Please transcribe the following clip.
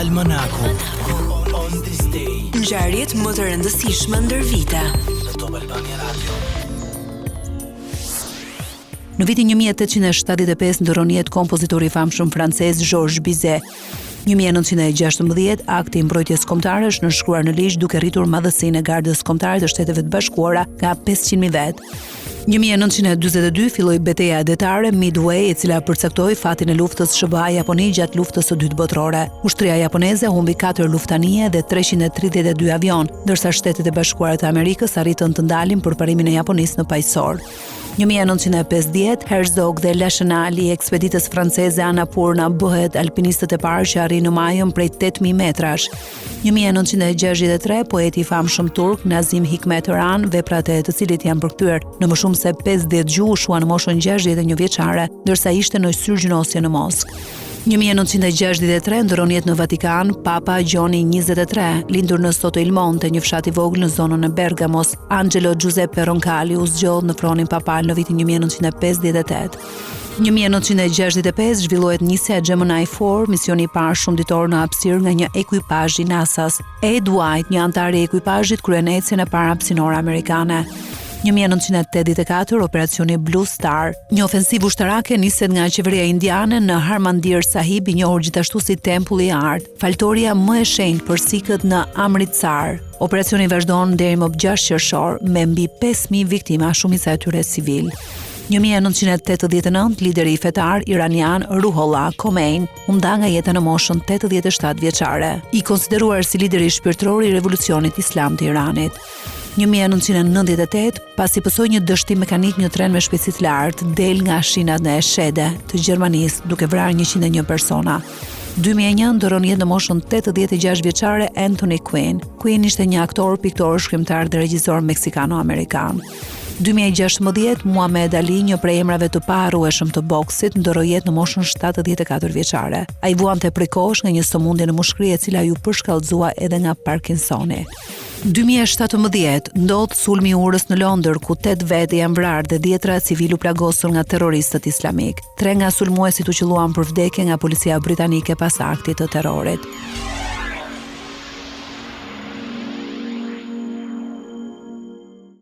Almanaku. On this day. Ngjarjet më të rëndësishme ndër vite. Në Top Albania Radio. Në vitin 1875 ndron jetë kompozitori i famshëm francez Georges Bizet. 1916 akti i mbrojtjes kombëtare është nënshkruar në ligj duke rritur madhësinë e Gardës Kombëtare të Shteteve të Bashkuara nga 500.000 vet. 1942 filloi betejë adetare Midway, e cila përcaktoi fatin e luftës SBA-Japoni gjatë luftës së dytë botërore. Ushtria japoneze humbi 4 luftanie dhe 332 avion, ndërsa Shtetet e Bashkuara të Amerikës arritën të ndalin përparimin e Japonisë në paqësor. 1950 Herzog dhe Lachenal i ekspeditës franceze Annapurna bëhet alpinistët e parë që arrin në majën prej 8000 metrash. 1963 poeti i famshëm turk Nazim Hikmet Ëran, veprat e të cilit janë përkthyer në më shumë se 50 gjuhë, shua në moshën 61 vjeçare, ndërsa ishte në syrgjënosje në Moskë. 1963 ndron jetë në Vatikan Papa Gjoni 23, lindur në Soto il Monte, një fshat i vogël në zonën e Bergamos. Angelo Giuseppe Roncalli u zgjodh në tronin papal në vitin 1958. 1965 zhvillohet nisja e Gemini 4, misioni i parë shumëditor në hapësirë nga një ekuipazh i NASA-s. Ed White, një antar i ekuipazhit, kryen ecjen e parë hapësinore amerikane. 1984 operacioni Blue Star, një ofensivë ushtarake niset nga qeveria indiane në Harmandir Sahib, i njohur gjithashtu si Tempulli i Art, faltoria më e shenjtë për sikët në Amritsar. Operacioni vazhdon deri më 6 qershor me mbi 5000 viktima, shumica e tyre civil. 1989 lideri i fetar iranian Ruhollah Khomeini u nda nga jeta në moshën 87 vjeçare, i konsideruar si lideri shpirtëror i revolucionit islam të Iranit. 1998, pasi pësoi një dështim mekanik një tren me shpejtësi të lartë, del nga shinat në Eshede të Gjermanisë duke vrarë 101 persona. 2001 ndron jetë në moshën 86 vjeçare Anthony Quinn. Quinn ishte një aktor, piktor, shkrimtar dhe regjisor meksikano-amerikan. 2016 Muhammad Ali, një prej emrave të paharrueshëm të boksit, ndroi jetë në moshën 74 vjeçare. Ai vuante prej kohësh nga një sëmundje në mushkëri e cila ju përshkallëzua edhe nga Parkinsoni. 2017 ndodh sulmi i urës në Londër, ku 8 vete janë vrarë dhe 10 civil u plagosur nga terroristët islamik. 3 nga sulmuesit u qelluan për vdekje nga policia britanike pas aktit të terrorit.